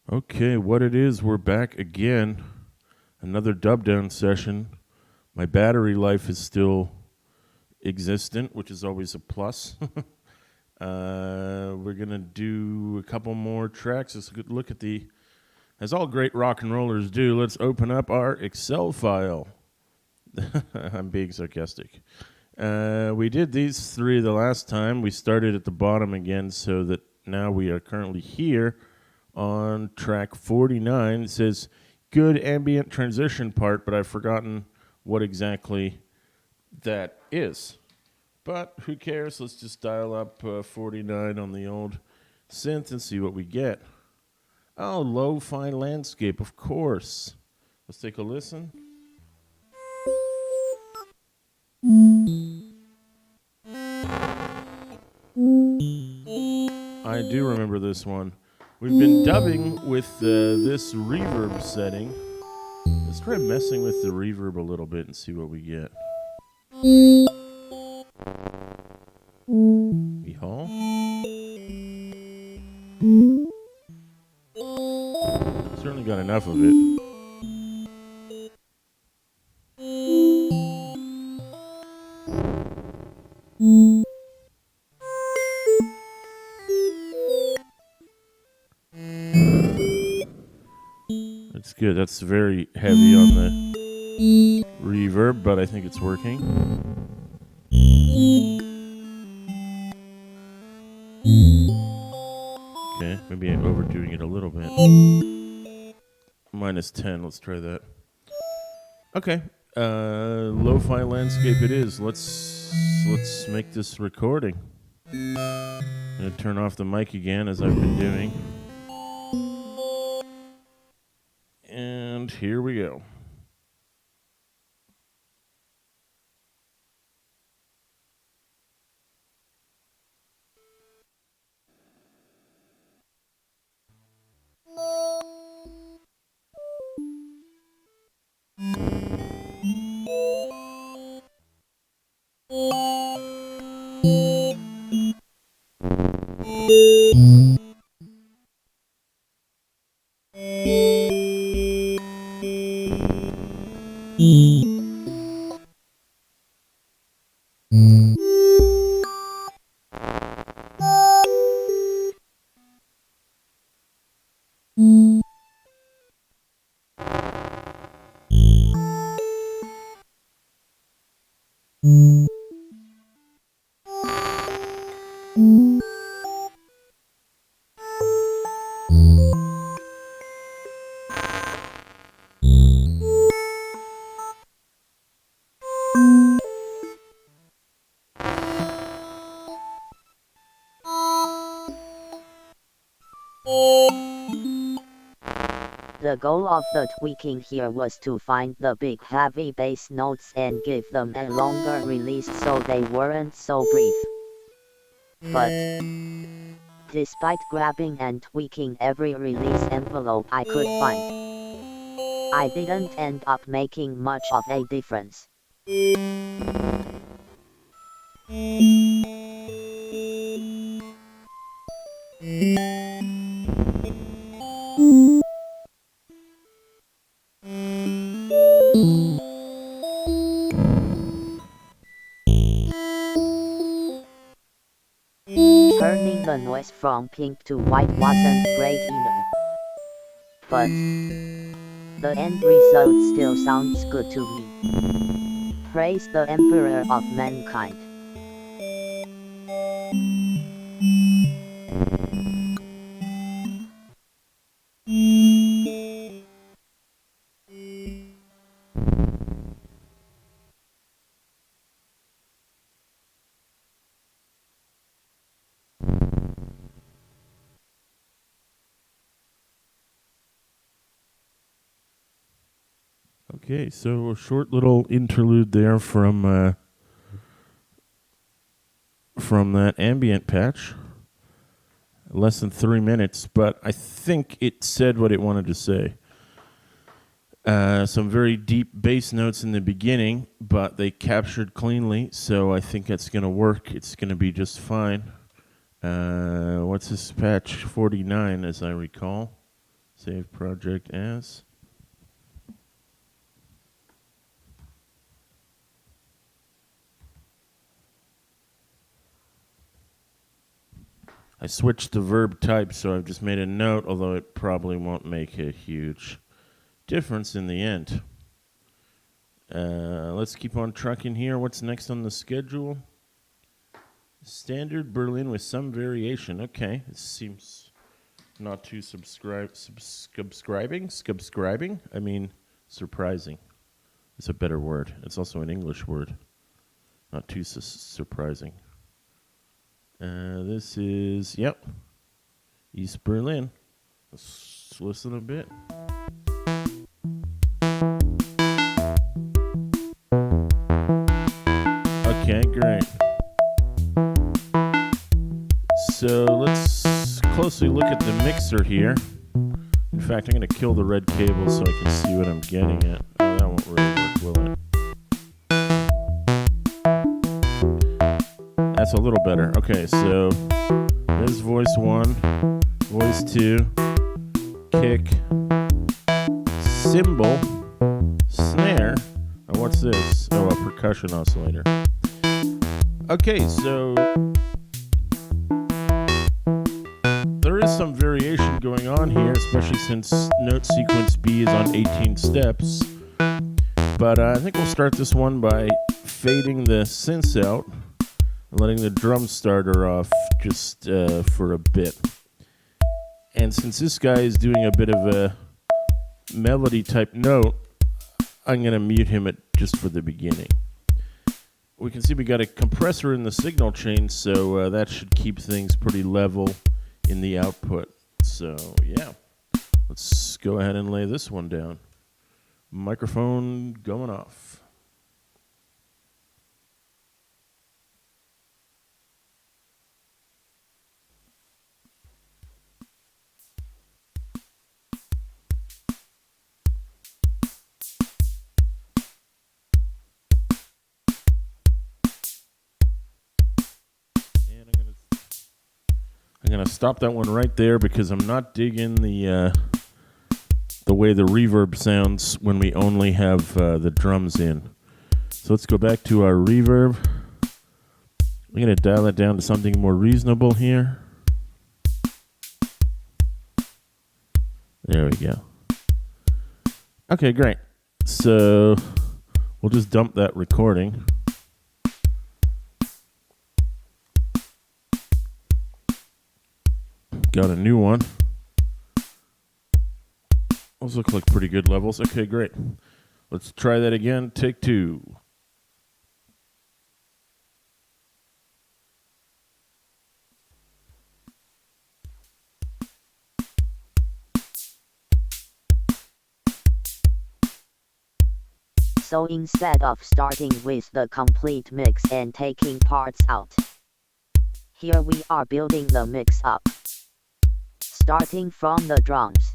Okay, what it is, we're back again. Another Dubdown session. My battery life is still existent, which is always a plus. We're going to do a couple more tracks. Let's look at as all great rock and rollers do, let's open up our Excel file. I'm being sarcastic. We did these three the last time. We started at the bottom again, so that now we are currently here on track 49. It says good ambient transition part, but I've forgotten what exactly that is. But who cares? Let's just dial up 49 on the old synth and see what we get. Oh, lo-fi landscape, of course. Let's take a listen. I do remember this one. We've been dubbing with this reverb setting. Let's try messing with the reverb a little bit and see what we get. Yeehaw. Certainly got enough of it. That's good. That's very heavy on the reverb, but I think it's working. Okay, maybe I'm overdoing it a little bit. -10, let's try that. Okay, lo-fi landscape it is. Let's make this recording. I'm gonna turn off the mic again, as I've been doing. And here we go. The goal of the tweaking here was to find the big heavy bass notes and give them a longer release so they weren't so brief. But despite grabbing and tweaking every release envelope I could find, I didn't end up making much of a difference. Turning the noise from pink to white wasn't great either. But the end result still sounds good to me. Praise the Emperor of Mankind. Okay, so a short little interlude there from that ambient patch. Less than 3 minutes, but I think it said what it wanted to say. Some very deep bass notes in the beginning, but they captured cleanly, so I think that's going to work. It's going to be just fine. What's this patch? 49, as I recall. Save project as. I switched the verb type, so I've just made a note, although it probably won't make a huge difference in the end. Let's keep on trucking here. What's next on the schedule? Standard Berlin with some variation. Okay, it seems not too subscribing. I mean, surprising. It's a better word. It's also an English word. Not too surprising. This is, yep, East Berlin. Let's listen a bit. Okay, great. So let's closely look at the mixer here. In fact, I'm going to kill the red cable so I can see what I'm getting at. Oh, that won't really work, will it? That's a little better. Okay, so there's voice 1, voice 2, kick, cymbal, snare. Oh, what's this? Oh, a percussion oscillator. Okay, so there is some variation going on here, especially since note sequence B is on 18 steps. But I think we'll start this one by fading the synths out and letting the drum starter off just for a bit. And since this guy is doing a bit of a melody type note, I'm going to mute him just for the beginning. We can see we got a compressor in the signal chain, so that should keep things pretty level in the output. So yeah, let's go ahead and lay this one down. Microphone going off. I'm going to stop that one right there because I'm not digging the way the reverb sounds when we only have the drums in. So let's go back to our reverb. I'm going to dial it down to something more reasonable here. There we go. Okay, great. So we'll just dump that recording. Got a new one. Those look like pretty good levels. Okay, great. Let's try that again. Take 2. So instead of starting with the complete mix and taking parts out, here we are building the mix up. Starting from the drums.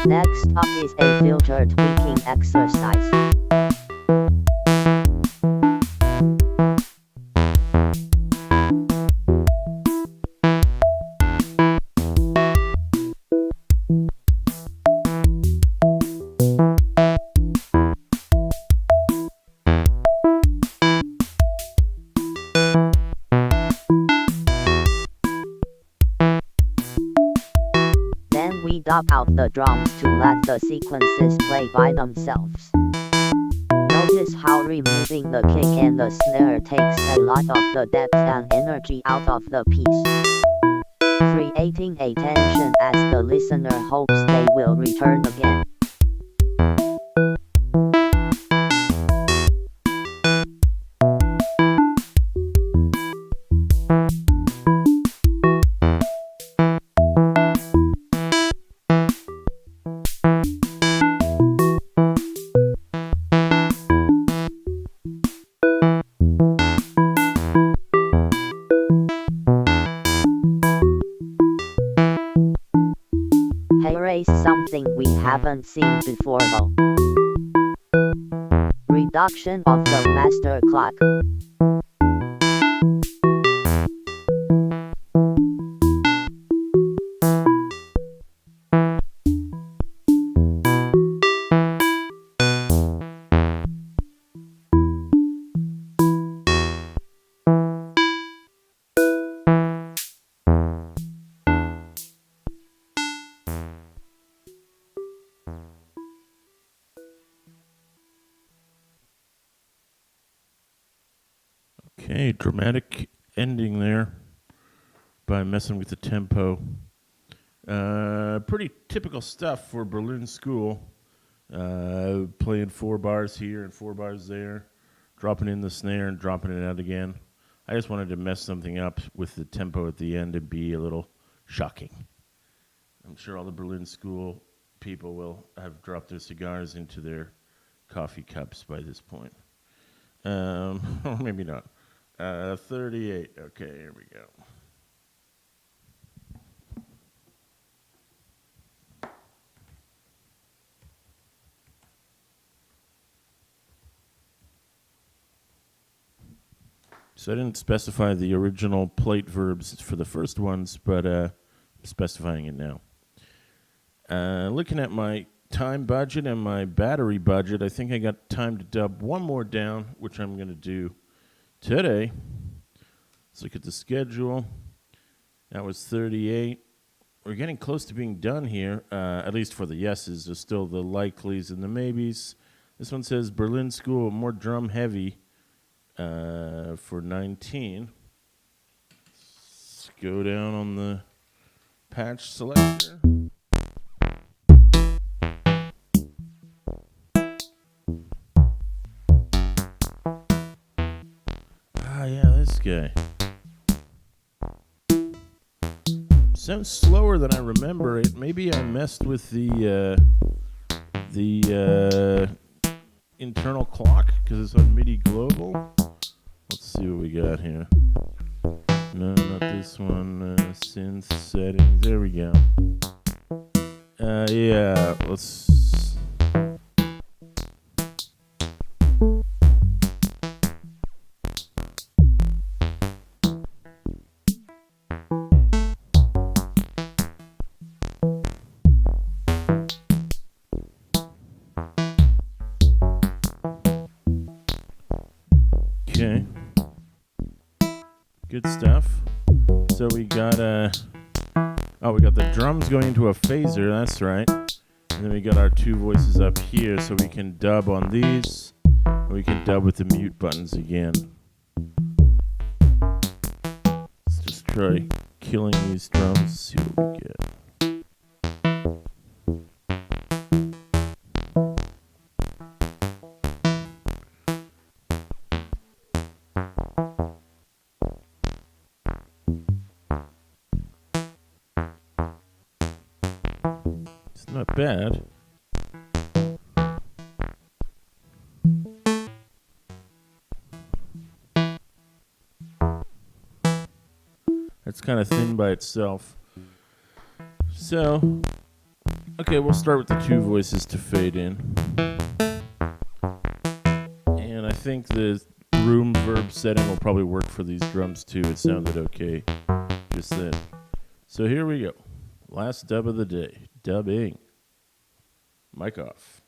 Next up is a filter tweaking exercise. dub out the drums to let the sequences play by themselves. Notice how removing the kick and the snare takes a lot of the depth and energy out of the piece, creating a tension as the listener hopes they will return again. Here is something we haven't seen before though. Reduction of the master clock. Okay, dramatic ending there by messing with the tempo. Pretty typical stuff for Berlin School. Playing 4 bars here and 4 bars there, dropping in the snare and dropping it out again. I just wanted to mess something up with the tempo at the end and be a little shocking. I'm sure all the Berlin School people will have dropped their cigars into their coffee cups by this point. Or maybe not. 38. Okay, here we go. So I didn't specify the original plate verbs for the first ones, but I'm specifying it now. Looking at my time budget and my battery budget, I think I got time to dub one more down, which I'm going to do today. Let's look at the schedule. That was 38. We're getting close to being done here, at least for the yeses. There's still the likelies and the maybes. This one says Berlin School, more drum heavy for 19. Let's go down on the patch selector. Yeah, this guy. Sounds slower than I remember it. Maybe I messed with the internal clock because it's on MIDI global. Let's see what we got here. No, not this one. Synth settings. There we go. Yeah, let's. Okay. Good stuff. So we got we got the drums going into a phaser, that's right. And then we got our 2 voices up here so we can dub on these. And we can dub with the mute buttons again. Let's just try killing these drums, see what we get. Not bad. It's kind of thin by itself. So, okay, we'll start with the 2 voices to fade in. And I think the room verb setting will probably work for these drums too. It sounded okay just then. So here we go. Last dub of the day. Dubbing. Mic off.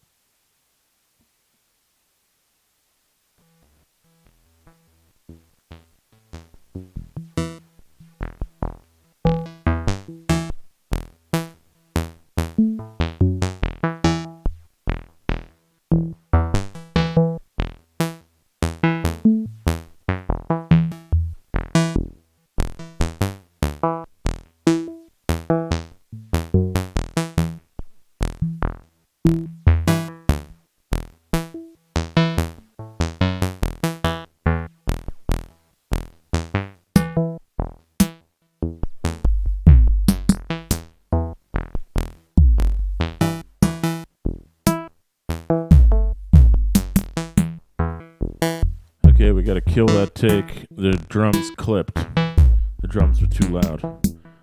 Okay, we gotta kill that take. The drums clipped. The drums were too loud.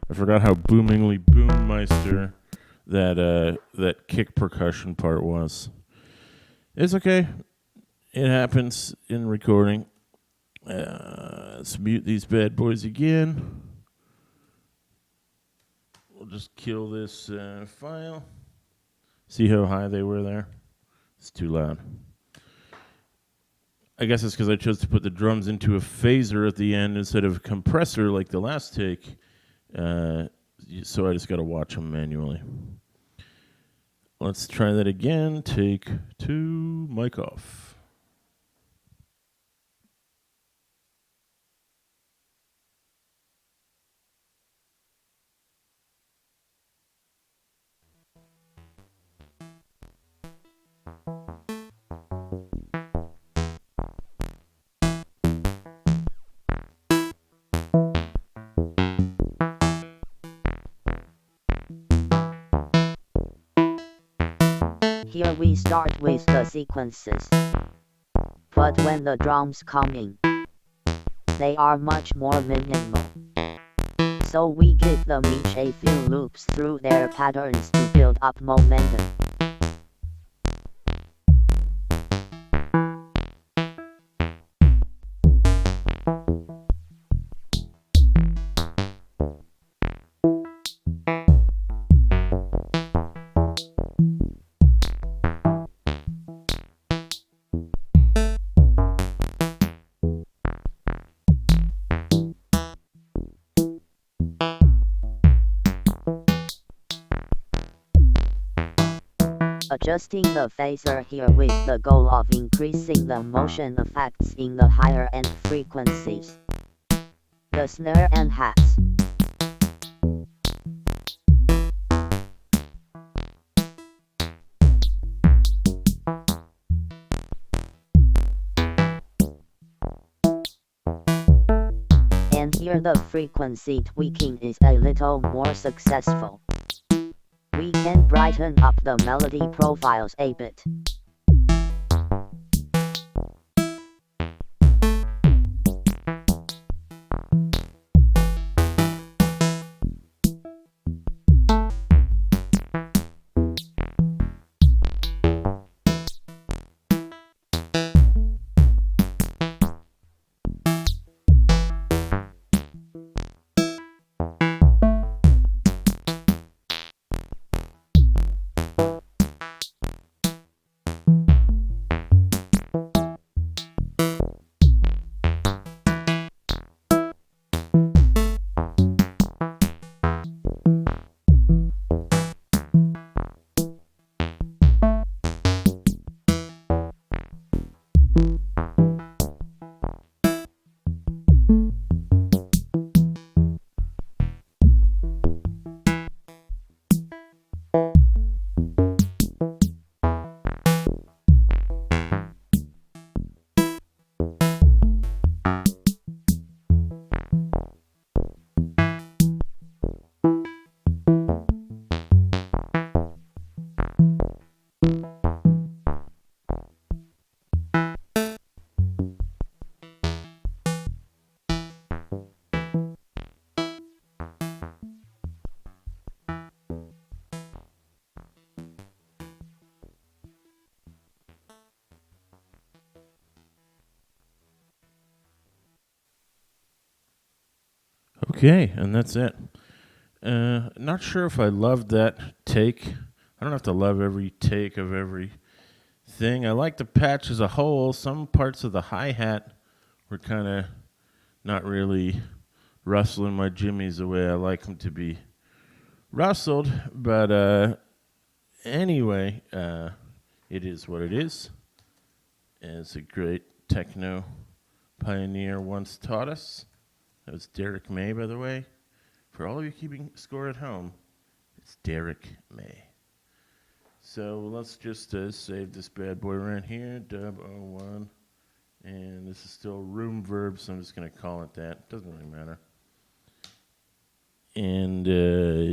I forgot how boomingly boommeister that kick percussion part was. It's okay. It happens in recording. Let's mute these bad boys again. We'll just kill this file. See how high they were there? It's too loud. I guess it's because I chose to put the drums into a phaser at the end instead of a compressor like the last take. So I just got to watch them manually. Let's try that again. Take 2, mic off. Here we start with the sequences. But when the drums come in, they are much more minimal. So we give them each a few loops through their patterns to build up momentum. Adjusting the phaser here with the goal of increasing the motion effects in the higher end frequencies. The snare and hats. And here the frequency tweaking is a little more successful. We can brighten up the melody profiles a bit. Okay, and that's it. Not sure if I loved that take. I don't have to love every take of every thing. I like the patch as a whole. Some parts of the hi-hat were kind of not really rustling my jimmies the way I like them to be rustled. But anyway, it is what it is. As a great techno pioneer once taught us. That was Derek May, by the way. For all of you keeping score at home, it's Derek May. So let's just save this bad boy right here, Dub01. And this is still room verb, so I'm just going to call it that. Doesn't really matter. And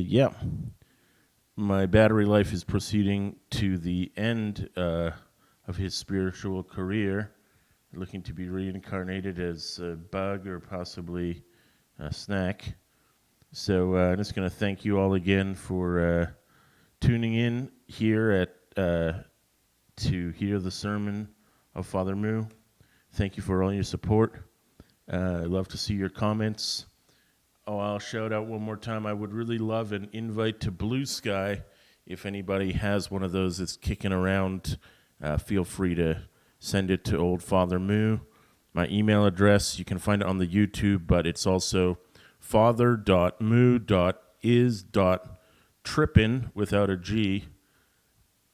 yeah, my battery life is proceeding to the end of his spiritual career. looking to be reincarnated as a bug or possibly a snack. So I'm just going to thank you all again for tuning in here to hear the sermon of Father Moo. Thank you for all your support. I'd love to see your comments. Oh, I'll shout out one more time. I would really love an invite to Blue Sky. If anybody has one of those that's kicking around, feel free to send it to old Father Moo. My email address, you can find it on the YouTube, but it's also father.moo.is.trippin, without a G,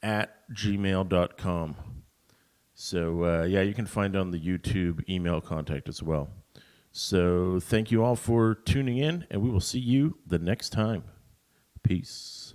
at gmail.com. So, you can find it on the YouTube email contact as well. So thank you all for tuning in, and we will see you the next time. Peace.